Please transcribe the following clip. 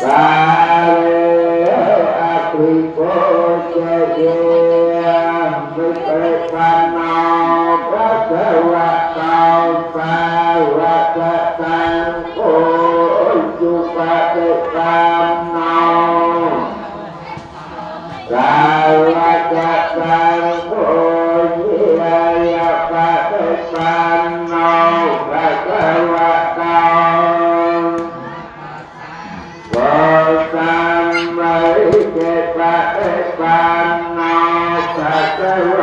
Hãy subscribe cho kênh Ghiền Mì Gõ để không bỏ lỡ